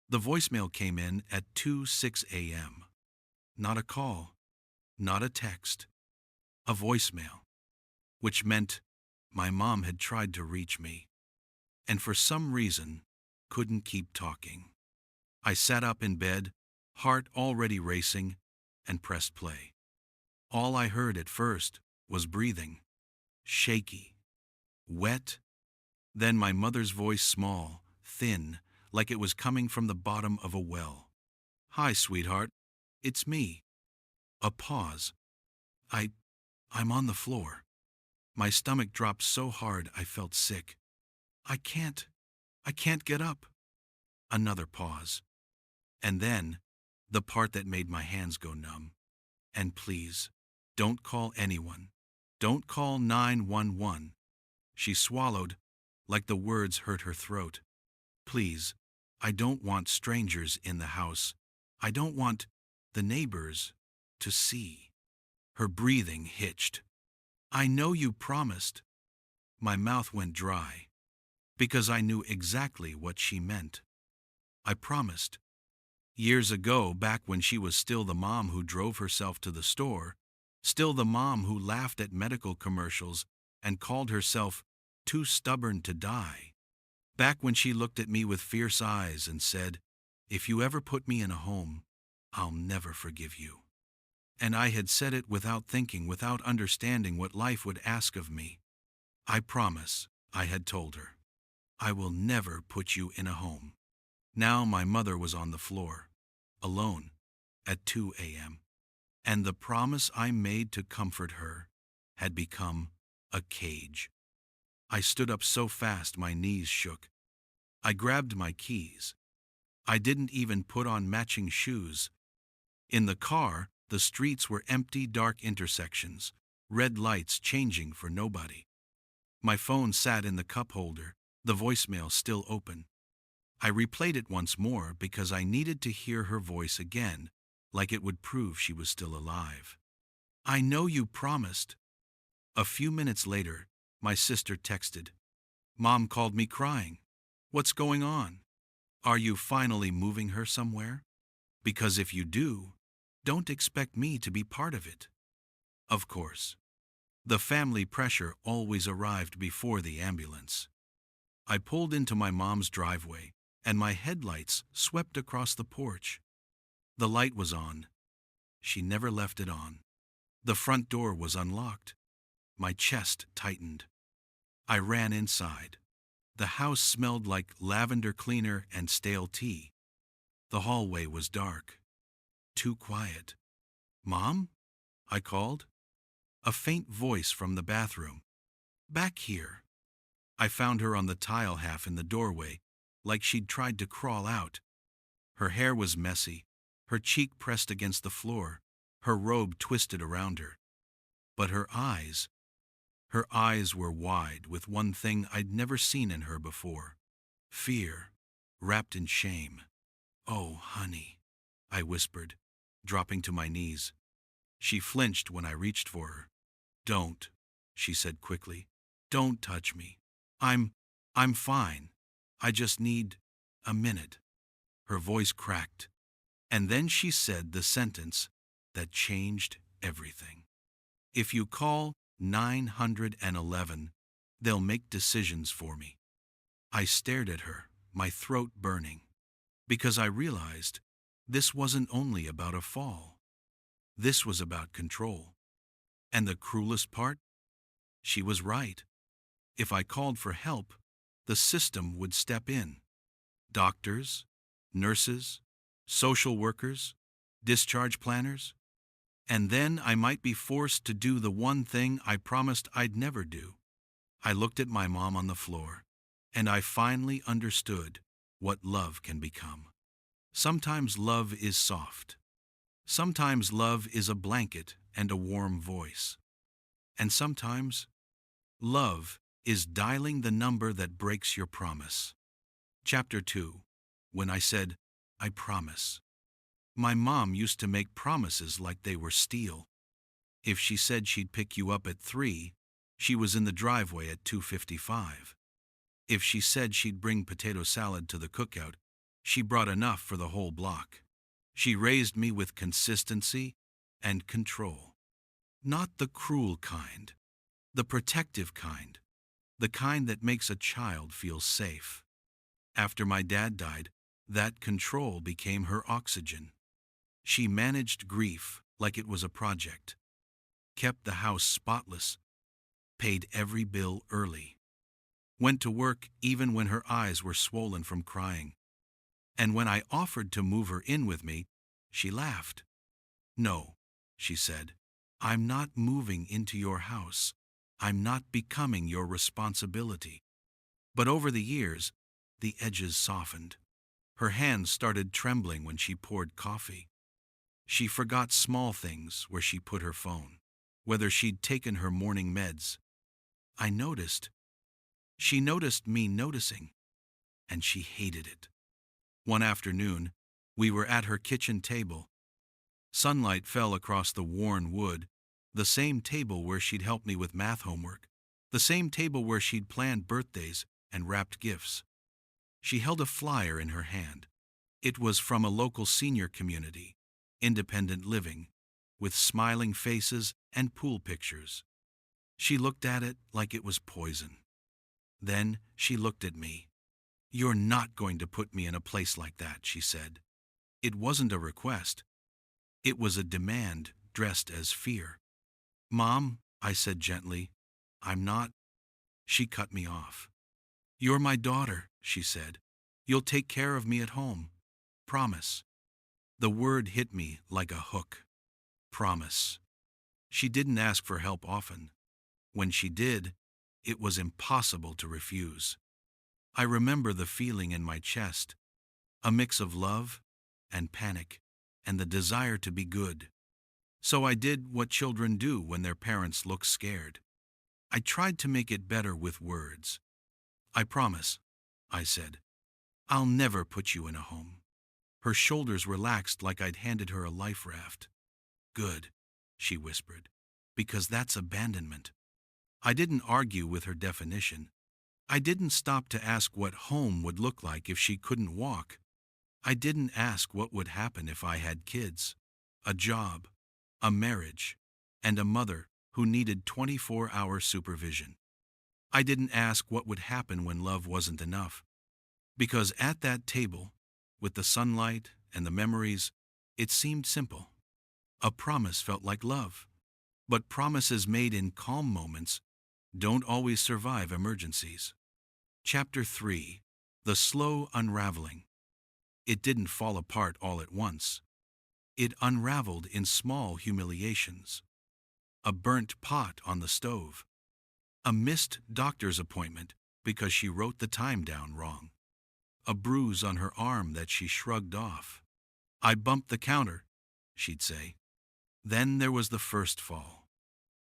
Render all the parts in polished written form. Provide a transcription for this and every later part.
The voicemail came in at 2:06 a.m. Not a call, not a text, a voicemail, which meant my mom had tried to reach me, and for some reason couldn't keep talking. I sat up in bed, heart already racing, and pressed play. All I heard at first was breathing, shaky, wet, then my mother's voice small, thin, like it was coming from the bottom of a well. "Hi, sweetheart. It's me." A pause. I, I'm on the floor. My stomach dropped so hard I felt sick. I can't get up." Another pause. And then, the part that made my hands go numb. "And please, don't call anyone. Don't call 911. She swallowed, like the words hurt her throat. "Please, I don't want strangers in the house. I don't want the neighbors to see." Her breathing hitched. "I know you promised." My mouth went dry, because I knew exactly what she meant. I promised. Years ago, back when she was still the mom who drove herself to the store, still the mom who laughed at medical commercials and called herself too stubborn to die. Back when she looked at me with fierce eyes and said, "If you ever put me in a home, I'll never forgive you." And I had said it without thinking, without understanding what life would ask of me. "I promise," I had told her, "I will never put you in a home." Now my mother was on the floor, alone, at 2 a.m. And the promise I made to comfort her had become a cage. I stood up so fast my knees shook. I grabbed my keys. I didn't even put on matching shoes. In the car, the streets were empty, dark intersections, red lights changing for nobody. My phone sat in the cup holder, the voicemail still open. I replayed it once more because I needed to hear her voice again, like it would prove she was still alive. "I know you promised." A few minutes later, my sister texted, "Mom called me crying. What's going on? Are you finally moving her somewhere? Because if you do, don't expect me to be part of it." Of course. The family pressure always arrived before the ambulance. I pulled into my mom's driveway, and my headlights swept across the porch. The light was on. She never left it on. The front door was unlocked. My chest tightened. I ran inside. The house smelled like lavender cleaner and stale tea. The hallway was dark. Too quiet. "Mom?" I called. A faint voice from the bathroom. "Back here." I found her on the tile half in the doorway, like she'd tried to crawl out. Her hair was messy, her cheek pressed against the floor, her robe twisted around her. But her eyes were wide with one thing I'd never seen in her before. Fear, wrapped in shame. "Oh, honey," I whispered, dropping to my knees. She flinched when I reached for her. "Don't," she said quickly. "Don't touch me. I'm fine. I just need a minute." Her voice cracked, and then she said the sentence that changed everything. "If you call 911, they'll make decisions for me." I stared at her, my throat burning, because I realized this wasn't only about a fall. This was about control. And the cruelest part? She was right. If I called for help, the system would step in. Doctors, nurses, social workers, discharge planners. And then I might be forced to do the one thing I promised I'd never do. I looked at my mom on the floor, and I finally understood what love can become. Sometimes love is soft. Sometimes love is a blanket and a warm voice. And sometimes love is dialing the number that breaks your promise. Chapter 2. When I said, "I promise." My mom used to make promises like they were steel. If she said she'd pick you up at 3, she was in the driveway at 2:55. If she said she'd bring potato salad to the cookout, She brought enough for the whole block. She raised me with consistency and control. Not the cruel kind, the protective kind, the kind that makes a child feel safe. After my dad died, that control became her oxygen. She managed grief like it was a project, kept the house spotless, paid every bill early, went to work even when her eyes were swollen from crying. And when I offered to move her in with me, she laughed. "No," she said, "I'm not moving into your house. I'm not becoming your responsibility." But over the years, the edges softened. Her hands started trembling when she poured coffee. She forgot small things, where she put her phone, whether she'd taken her morning meds. I noticed. She noticed me noticing, and she hated it. One afternoon, we were at her kitchen table. Sunlight fell across the worn wood, the same table where she'd helped me with math homework, the same table where she'd planned birthdays and wrapped gifts. She held a flyer in her hand. It was from a local senior community, independent living, with smiling faces and pool pictures. She looked at it like it was poison. Then she looked at me. "You're not going to put me in a place like that," she said. It wasn't a request. It was a demand dressed as fear. "Mom," I said gently, "I'm not." She cut me off. "You're my daughter," she said. "You'll take care of me at home. Promise." The word hit me like a hook. Promise. She didn't ask for help often. When she did, it was impossible to refuse. I remember the feeling in my chest, a mix of love and panic and the desire to be good. So I did what children do when their parents look scared. I tried to make it better with words. "I promise," I said. "I'll never put you in a home." Her shoulders relaxed like I'd handed her a life raft. "Good," she whispered, "because that's abandonment." I didn't argue with her definition. I didn't stop to ask what home would look like if she couldn't walk. I didn't ask what would happen if I had kids, a job, a marriage, and a mother who needed 24-hour supervision. I didn't ask what would happen when love wasn't enough. Because at that table, with the sunlight and the memories, it seemed simple. A promise felt like love. But promises made in calm moments don't always survive emergencies. Chapter 3. The Slow Unraveling. It didn't fall apart all at once. It unraveled in small humiliations. A burnt pot on the stove. A missed doctor's appointment because she wrote the time down wrong. A bruise on her arm that she shrugged off. "I bumped the counter," she'd say. Then there was the first fall.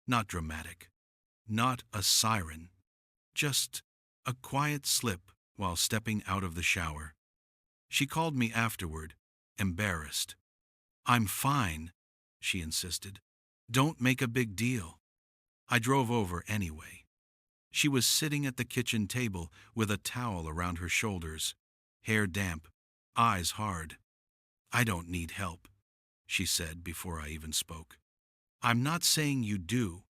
Not dramatic. Not a siren. Just a quiet slip while stepping out of the shower. She called me afterward, embarrassed. "I'm fine," she insisted. "Don't make a big deal." I drove over anyway. She was sitting at the kitchen table with a towel around her shoulders, hair damp, eyes hard. "I don't need help," she said before I even spoke. "I'm not saying you do,"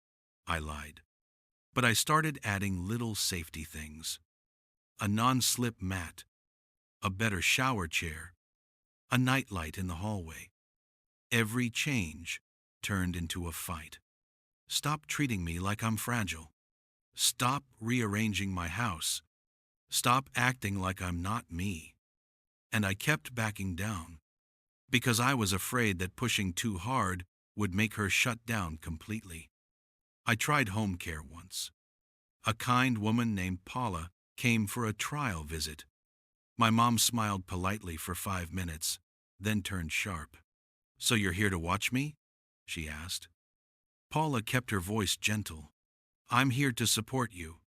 I lied. But I started adding little safety things. A non-slip mat, a better shower chair, a nightlight in the hallway. Every change turned into a fight. Stop treating me like I'm fragile. Stop rearranging my house. Stop acting like I'm not me. And I kept backing down, because I was afraid that pushing too hard would make her shut down completely. I tried home care once. A kind woman named Paula came for a trial visit. My mom smiled politely for 5 minutes, then turned sharp. "So you're here to watch me?" she asked. Paula kept her voice gentle. "I'm here to support you."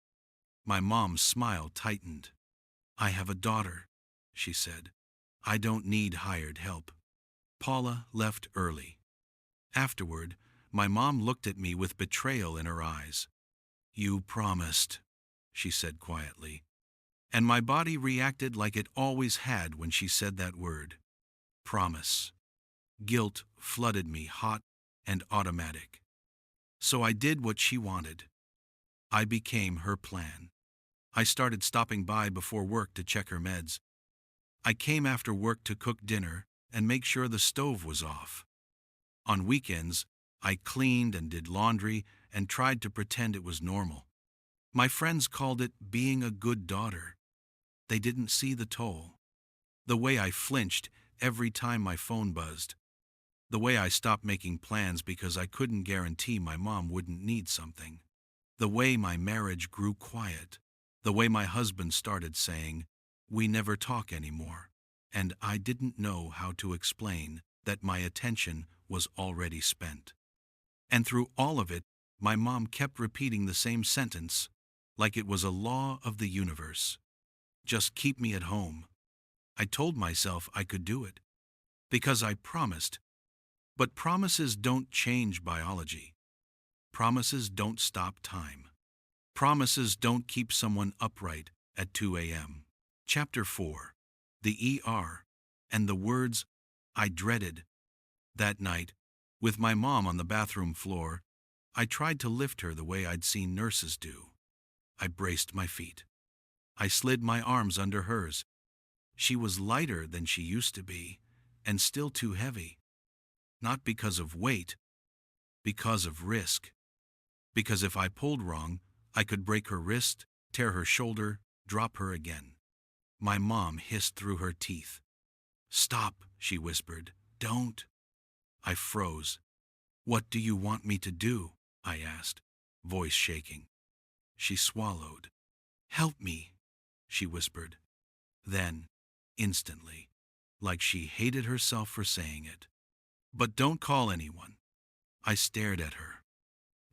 My mom's smile tightened. "I have a daughter," she said. "I don't need hired help." Paula left early. Afterward, my mom looked at me with betrayal in her eyes. "You promised," she said quietly. And my body reacted like it always had when she said that word. Promise. Guilt flooded me hot and automatic. So I did what she wanted. I became her plan. I started stopping by before work to check her meds. I came after work to cook dinner and make sure the stove was off. On weekends, I cleaned and did laundry and tried to pretend it was normal. My friends called it being a good daughter. They didn't see the toll. The way I flinched every time my phone buzzed. The way I stopped making plans because I couldn't guarantee my mom wouldn't need something. The way my marriage grew quiet. The way my husband started saying, "We never talk anymore." And I didn't know how to explain that my attention was already spent. And through all of it, my mom kept repeating the same sentence, like it was a law of the universe. Just keep me at home. I told myself I could do it. Because I promised. But promises don't change biology. Promises don't stop time. Promises don't keep someone upright at 2 a.m. Chapter 4. The ER and the words I dreaded. That night, with my mom on the bathroom floor, I tried to lift her the way I'd seen nurses do. I braced my feet. I slid my arms under hers. She was lighter than she used to be, and still too heavy. Not because of weight, because of risk. Because if I pulled wrong, I could break her wrist, tear her shoulder, drop her again. My mom hissed through her teeth. "Stop," she whispered. "Don't." I froze. "What do you want me to do?" I asked, voice shaking. She swallowed. "Help me," she whispered. Then, instantly, like she hated herself for saying it. "But don't call anyone." I stared at her,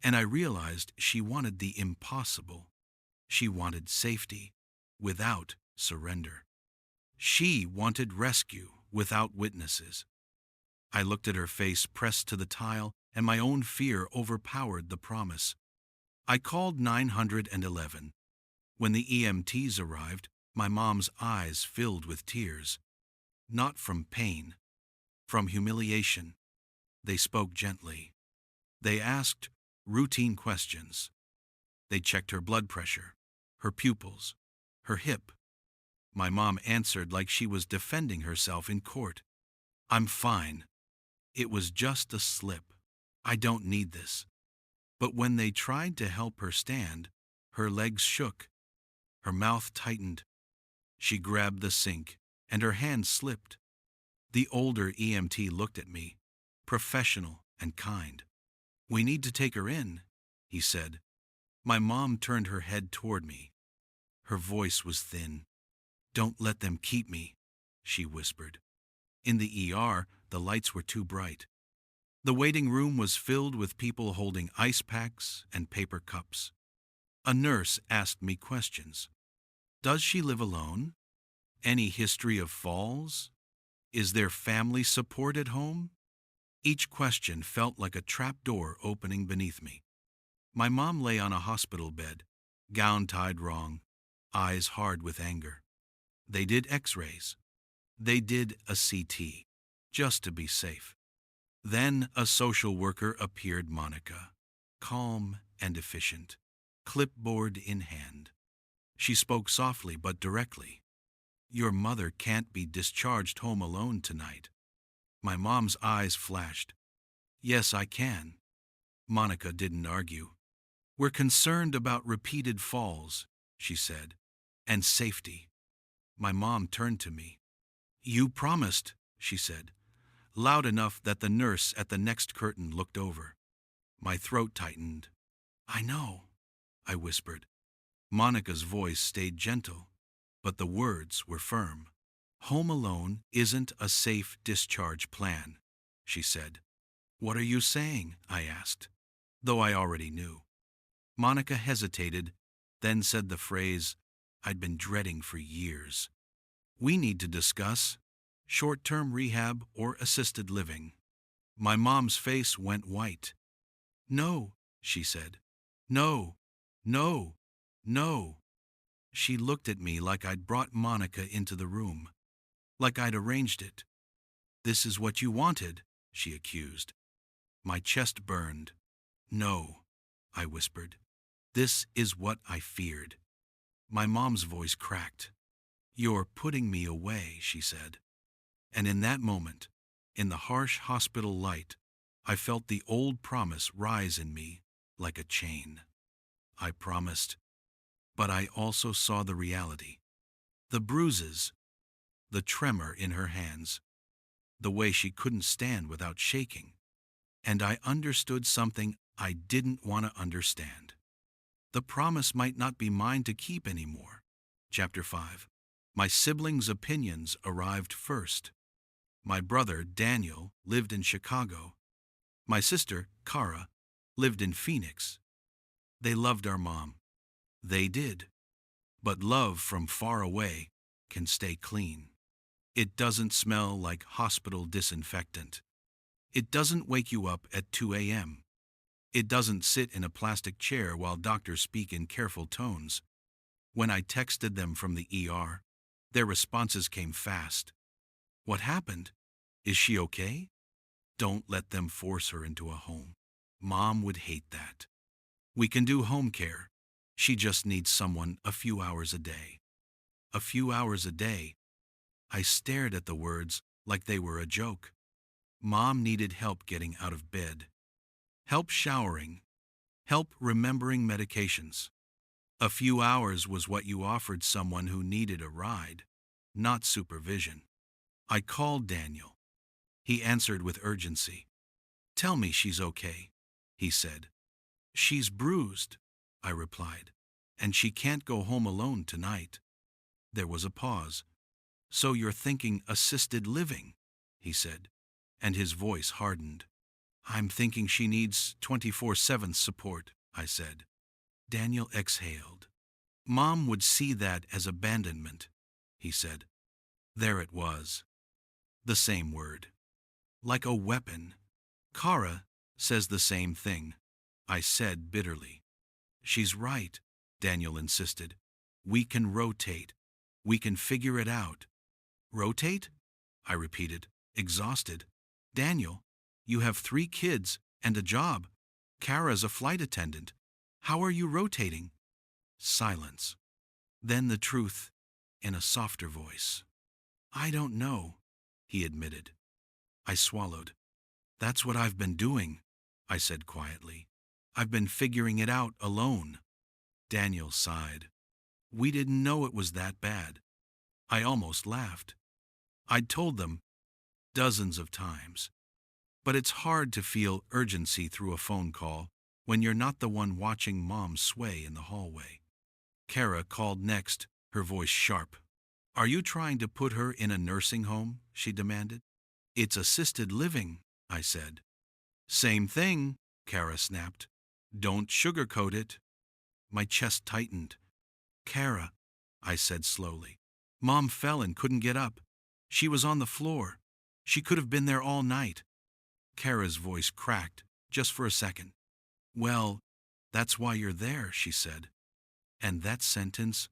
and I realized she wanted the impossible. She wanted safety without surrender. She wanted rescue without witnesses. I looked at her face pressed to the tile, and my own fear overpowered the promise. I called 911. When the EMTs arrived, my mom's eyes filled with tears. Not from pain, from humiliation. They spoke gently. They asked routine questions. They checked her blood pressure, her pupils, her hip. My mom answered like she was defending herself in court. "I'm fine. It was just a slip. I don't need this." But when they tried to help her stand, her legs shook. Her mouth tightened. She grabbed the sink, and her hand slipped. The older EMT looked at me, professional and kind. "We need to take her in," he said. My mom turned her head toward me. Her voice was thin. "Don't let them keep me," she whispered. In the ER, the lights were too bright. The waiting room was filled with people holding ice packs and paper cups. A nurse asked me questions. "Does she live alone? Any history of falls? Is there family support at home?" Each question felt like a trap door opening beneath me. My mom lay on a hospital bed, gown tied wrong, eyes hard with anger. They did x-rays. They did a CT, just to be safe. Then a social worker appeared, Monica, calm and efficient, clipboard in hand. She spoke softly but directly. "Your mother can't be discharged home alone tonight." My mom's eyes flashed. "Yes, I can." Monica didn't argue. "We're concerned about repeated falls," she said, "and safety." My mom turned to me. "You promised," she said, loud enough that the nurse at the next curtain looked over. My throat tightened. "I know," I whispered. Monica's voice stayed gentle, but the words were firm. "Home alone isn't a safe discharge plan," she said. "What are you saying?" I asked, though I already knew. Monica hesitated, then said the phrase I'd been dreading for years. "We need to discuss short-term rehab or assisted living." My mom's face went white. "No," she said. "No, no, no." She looked at me like I'd brought Monica into the room, like I'd arranged it. "This is what you wanted," she accused. My chest burned. "No," I whispered. "This is what I feared." My mom's voice cracked. "You're putting me away," she said. And in that moment, in the harsh hospital light, I felt the old promise rise in me like a chain. I promised, but I also saw the reality. The bruises, the tremor in her hands, the way she couldn't stand without shaking. And I understood something I didn't want to understand. The promise might not be mine to keep anymore. Chapter 5. My siblings' opinions arrived first. My brother, Daniel, lived in Chicago. My sister, Cara, lived in Phoenix. They loved our mom. They did. But love from far away can stay clean. It doesn't smell like hospital disinfectant. It doesn't wake you up at 2 a.m. It doesn't sit in a plastic chair while doctors speak in careful tones. When I texted them from the ER, their responses came fast. "What happened? Is she okay?" Don't let them force her into a home. Mom would hate that. "We can do home care. She just needs someone a few hours a day." A few hours a day. I stared at the words like they were a joke. Mom needed help getting out of bed, help showering, help remembering medications. A few hours was what you offered someone who needed a ride, not supervision. I called Daniel. He answered with urgency. "Tell me she's okay," he said. "She's bruised," I replied, "and she can't go home alone tonight." There was a pause. "So you're thinking assisted living," he said, and his voice hardened. "I'm thinking she needs 24/7 support," I said. Daniel exhaled. "Mom would see that as abandonment," he said. There it was. The same word. Like a weapon. "Cara says the same thing," I said bitterly. "She's right," Daniel insisted. "We can rotate. We can figure it out." "Rotate?" I repeated, exhausted. "Daniel, you have 3 kids and a job. Kara's a flight attendant. How are you rotating?" Silence. Then the truth, in a softer voice. "I don't know," he admitted. I swallowed. "That's what I've been doing," I said quietly. "I've been figuring it out alone." Daniel sighed. "We didn't know it was that bad." I almost laughed. I'd told them dozens of times. But it's hard to feel urgency through a phone call when you're not the one watching Mom sway in the hallway. Kara called next, her voice sharp. "Are you trying to put her in a nursing home?" she demanded. "It's assisted living," I said. "Same thing," Kara snapped. "Don't sugarcoat it." My chest tightened. "Kara," I said slowly, "Mom fell and couldn't get up. She was on the floor. She could have been there all night." Kara's voice cracked, just for a second. "Well, that's why you're there," she said. And that sentence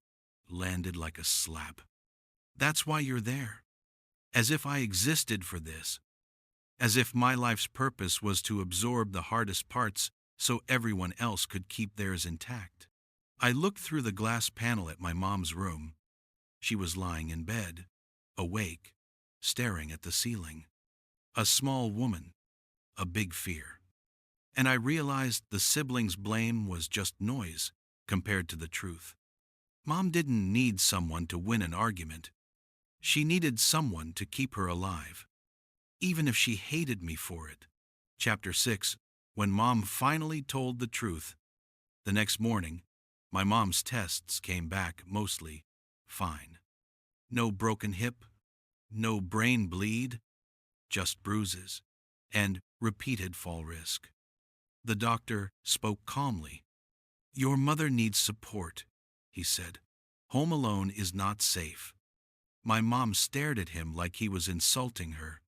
landed like a slap. "That's why you're there." As if I existed for this. As if my life's purpose was to absorb the hardest parts so everyone else could keep theirs intact. I looked through the glass panel at my mom's room. She was lying in bed, awake, staring at the ceiling. A small woman, a big fear. And I realized the siblings' blame was just noise compared to the truth. Mom didn't need someone to win an argument. She needed someone to keep her alive, even if she hated me for it. Chapter 6. When Mom finally told the truth. The next morning, my mom's tests came back mostly fine. No broken hip, no brain bleed, just bruises, and repeated fall risk. The doctor spoke calmly. "Your mother needs support," he said. "Home alone is not safe." My mom stared at him like he was insulting her.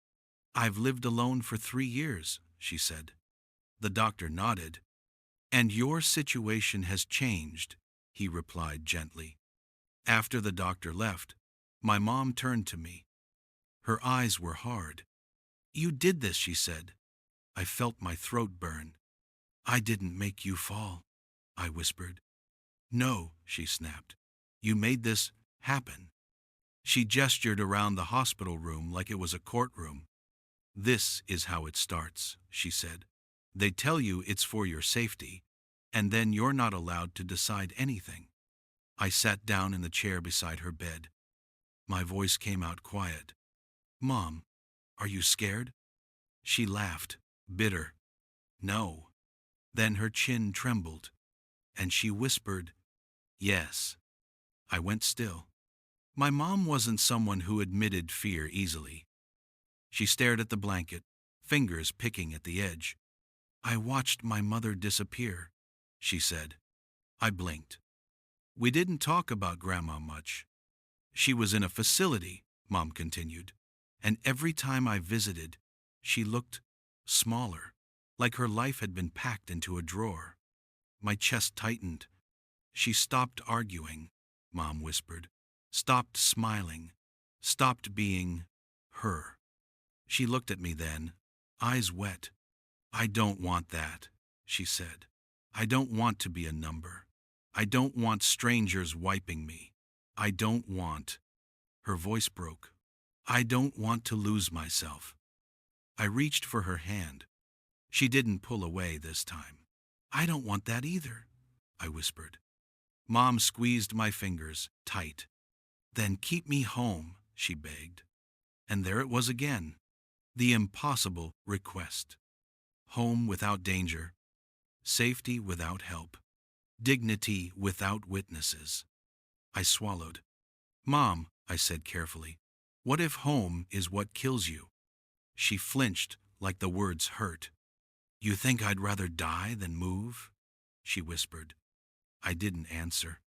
"I've lived alone for 3 years," she said. The doctor nodded. "And your situation has changed," he replied gently. After the doctor left, my mom turned to me. Her eyes were hard. "You did this," she said. I felt my throat burn. "I didn't make you fall," I whispered. "No," she snapped. "You made this happen." She gestured around the hospital room like it was a courtroom. "This is how it starts," she said. "They tell you it's for your safety, and then you're not allowed to decide anything." I sat down in the chair beside her bed. My voice came out quiet. "Mom, are you scared?" She laughed, bitter. "No." Then her chin trembled, and she whispered, "Yes." I went still. My mom wasn't someone who admitted fear easily. She stared at the blanket, fingers picking at the edge. "I watched my mother disappear," she said. I blinked. "We didn't talk about Grandma much. She was in a facility," Mom continued, "and every time I visited, she looked smaller, like her life had been packed into a drawer." My chest tightened. "She stopped arguing," Mom whispered. "Stopped smiling. Stopped being her." She looked at me then, eyes wet. "I don't want that," she said. "I don't want to be a number. I don't want strangers wiping me. I don't want—" Her voice broke. "I don't want to lose myself." I reached for her hand. She didn't pull away this time. "I don't want that either," I whispered. Mom squeezed my fingers tight. "Then keep me home," she begged. And there it was again, the impossible request. Home without danger, safety without help, dignity without witnesses. I swallowed. "Mom," I said carefully, "what if home is what kills you?" She flinched like the words hurt. "You think I'd rather die than move?" she whispered. I didn't answer.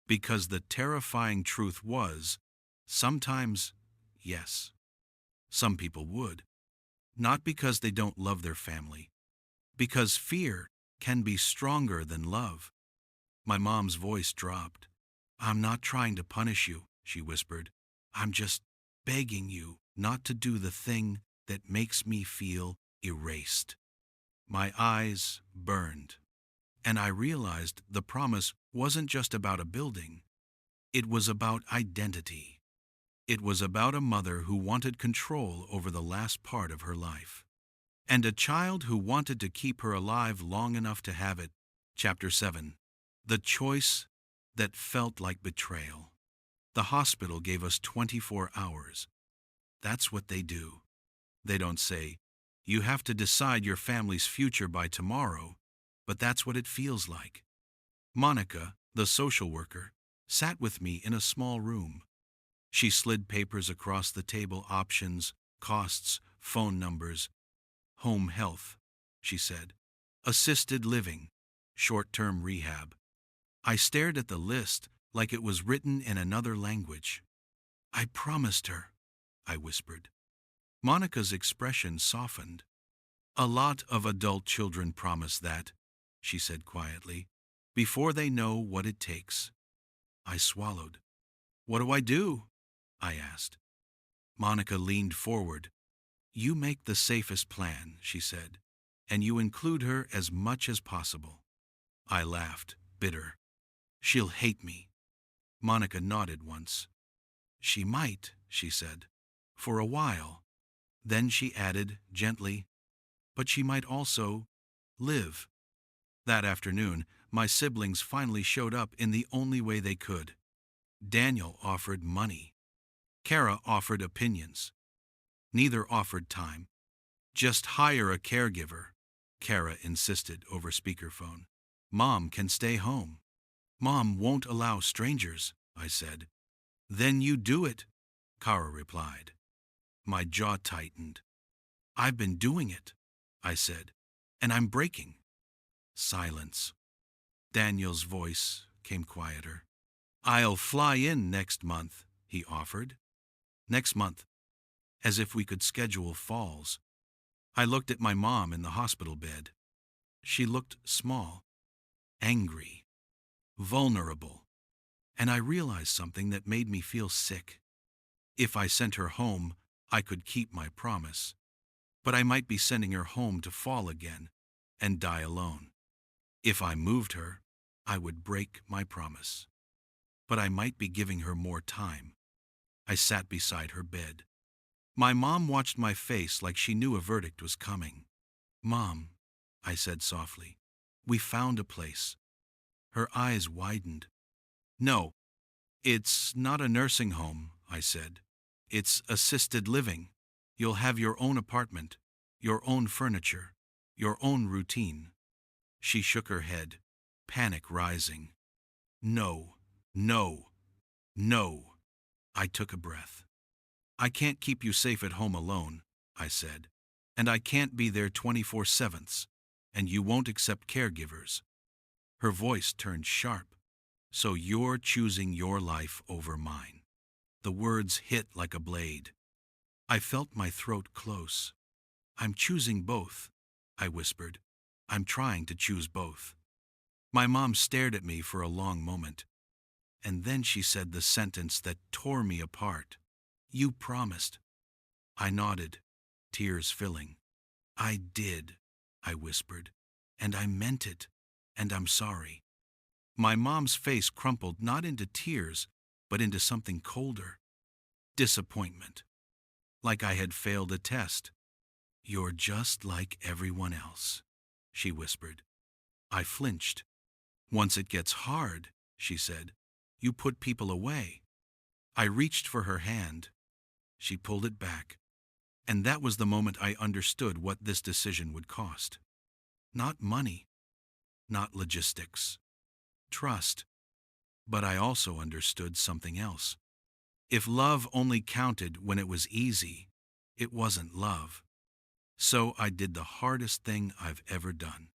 Because the terrifying truth was, sometimes, yes, some people would. Not because they don't love their family. Because fear can be stronger than love. My mom's voice dropped. "I'm not trying to punish you," she whispered. "I'm just begging you not to do the thing that makes me feel erased." My eyes burned, and I realized the promise wasn't just about a building. It was about identity. It was about a mother who wanted control over the last part of her life, and a child who wanted to keep her alive long enough to have it. Chapter 7. The choice that felt like betrayal. The hospital gave us 24 hours. That's what they do. They don't say, "You have to decide your family's future by tomorrow," but that's what it feels like. Monica, the social worker, sat with me in a small room. She slid papers across the table: options, costs, phone numbers. "Home health," she said. "Assisted living, short-term rehab." I stared at the list like it was written in another language. "I promised her," I whispered. Monica's expression softened. "A lot of adult children promise that," she said quietly, "before they know what it takes." I swallowed. "What do I do?" I asked. Monica leaned forward. "You make the safest plan," she said, "and you include her as much as possible." I laughed, bitter. "She'll hate me." Monica nodded once. "She might," she said, "for a while." Then she added, gently, "But she might also live." That afternoon, my siblings finally showed up in the only way they could. Daniel offered money. Kara offered opinions. Neither offered time. "Just hire a caregiver," Kara insisted over speakerphone. "Mom can stay home." "Mom won't allow strangers," I said. "Then you do it," Kara replied. My jaw tightened. "I've been doing it," I said, "and I'm breaking." Silence. Daniel's voice came quieter. "I'll fly in next month," he offered. Next month. As if we could schedule falls. I looked at my mom in the hospital bed. She looked small, angry, vulnerable. And I realized something that made me feel sick. If I sent her home, I could keep my promise. But I might be sending her home to fall again and die alone. If I moved her, I would break my promise. But I might be giving her more time. I sat beside her bed. My mom watched my face like she knew a verdict was coming. "Mom," I said softly, "we found a place." Her eyes widened. "No, it's not a nursing home," I said. "It's assisted living. You'll have your own apartment, your own furniture, your own routine." She shook her head, panic rising. "No, no, no." I took a breath. "I can't keep you safe at home alone," I said. "And I can't be there 24/7, and you won't accept caregivers." Her voice turned sharp. "So you're choosing your life over mine." The words hit like a blade. I felt my throat close. "I'm choosing both," I whispered. "I'm trying to choose both." My mom stared at me for a long moment, and then she said the sentence that tore me apart. "You promised." I nodded, tears filling. "I did," I whispered, "and I meant it, and I'm sorry." My mom's face crumpled not into tears, but into something colder. Disappointment. Like I had failed a test. "You're just like everyone else," she whispered. I flinched. "Once it gets hard," she said, "you put people away." I reached for her hand. She pulled it back. And that was the moment I understood what this decision would cost. Not money, not logistics, trust. But I also understood something else. If love only counted when it was easy, it wasn't love. So I did the hardest thing I've ever done.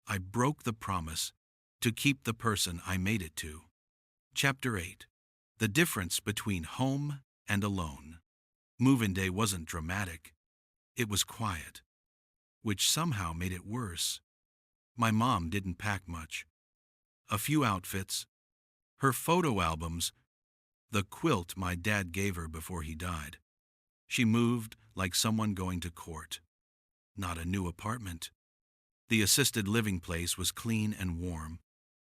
I broke the promise to keep the person I made it to. Chapter 8. The difference between home and alone. Move-in day wasn't dramatic. It was quiet, which somehow made it worse. My mom didn't pack much. A few outfits, her photo albums, the quilt my dad gave her before he died. She moved like someone going to court. Not a new apartment. The assisted living place was clean and warm,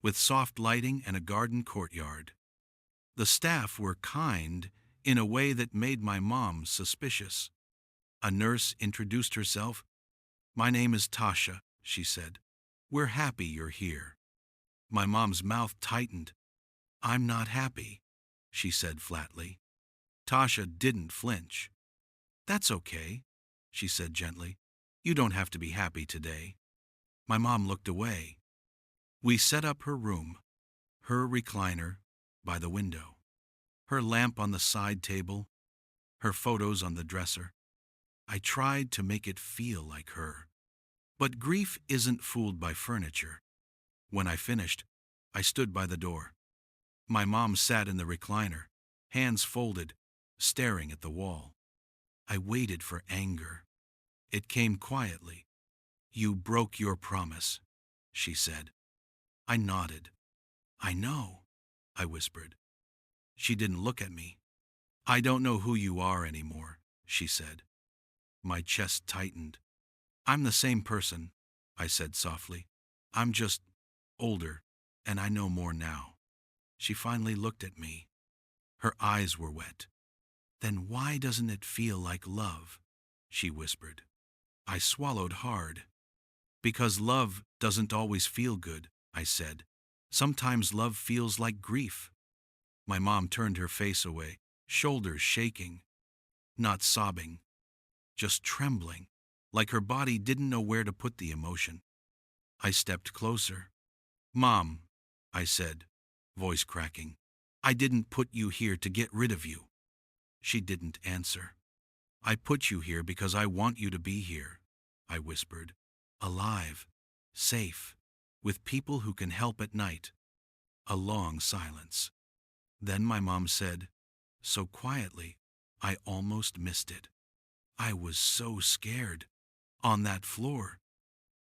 with soft lighting and a garden courtyard. The staff were kind in a way that made my mom suspicious. A nurse introduced herself. "My name is Tasha," she said. "We're happy you're here." My mom's mouth tightened. "I'm not happy," she said flatly. Tasha didn't flinch. "That's okay," she said gently. "You don't have to be happy today." My mom looked away. We set up her room, her recliner by the window, her lamp on the side table, her photos on the dresser. I tried to make it feel like her. But grief isn't fooled by furniture. When I finished, I stood by the door. My mom sat in the recliner, hands folded, staring at the wall. I waited for anger. It came quietly. "You broke your promise," she said. I nodded. "I know," I whispered. She didn't look at me. "I don't know who you are anymore," she said. My chest tightened. "I'm the same person," I said softly. "I'm just older, and I know more now." She finally looked at me. Her eyes were wet. "Then why doesn't it feel like love?" she whispered. I swallowed hard. "Because love doesn't always feel good," I said. "Sometimes love feels like grief." My mom turned her face away, shoulders shaking. Not sobbing, just trembling, like her body didn't know where to put the emotion. I stepped closer. "Mom," I said, voice cracking, "I didn't put you here to get rid of you." She didn't answer. "I put you here because I want you to be here," I whispered. "Alive, safe, with people who can help at night." A long silence. Then my mom said, so quietly, I almost missed it, "I was so scared. On that floor."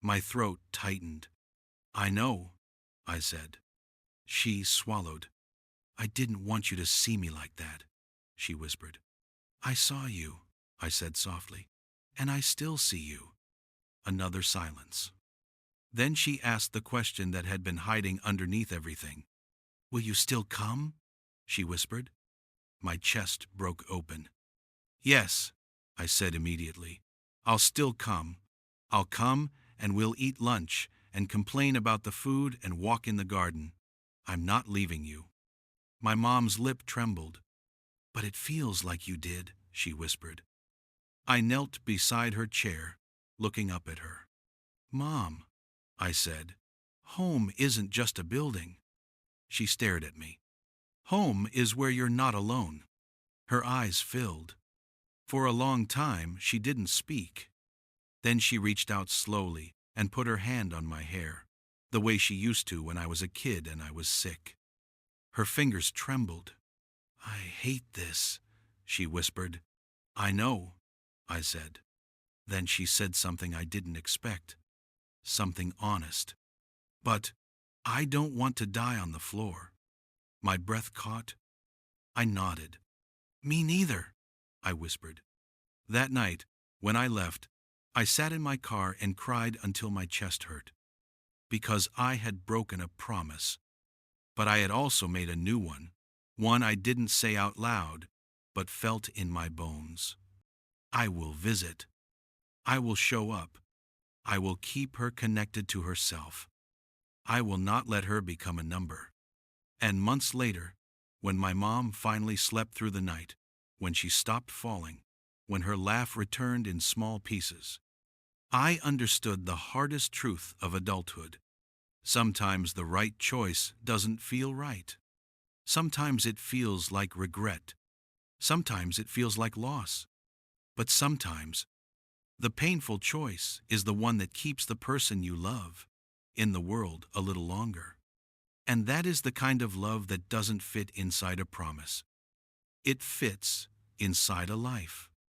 My throat tightened. "I know," I said. She swallowed. I didn't want you to see me like that, she whispered. I saw you, I said softly, and I still see you. Another silence. Then she asked the question that had been hiding underneath everything. Will you still come? She whispered. My chest broke open. Yes, I said immediately. I'll still come. I'll come and we'll eat lunch and complain about the food and walk in the garden. I'm not leaving you. My mom's lip trembled. But it feels like you did, she whispered. I knelt beside her chair, looking up at her. Mom, I said, home isn't just a building. She stared at me. Home is where you're not alone. Her eyes filled. For a long time, she didn't speak. Then she reached out slowly and put her hand on my hair, the way she used to when I was a kid and I was sick. Her fingers trembled. I hate this, she whispered. I know, I said. Then she said something I didn't expect. Something honest. But I don't want to die on the floor. My breath caught. I nodded. Me neither, I whispered. That night, when I left, I sat in my car and cried until my chest hurt. Because I had broken a promise. But I had also made a new one I didn't say out loud, but felt in my bones. I will visit. I will show up. I will keep her connected to herself. I will not let her become a number. And months later, when my mom finally slept through the night, when she stopped falling, when her laugh returned in small pieces, I understood the hardest truth of adulthood. Sometimes the right choice doesn't feel right. Sometimes it feels like regret. Sometimes it feels like loss. But sometimes, the painful choice is the one that keeps the person you love in the world a little longer. And that is the kind of love that doesn't fit inside a promise. It fits inside a life.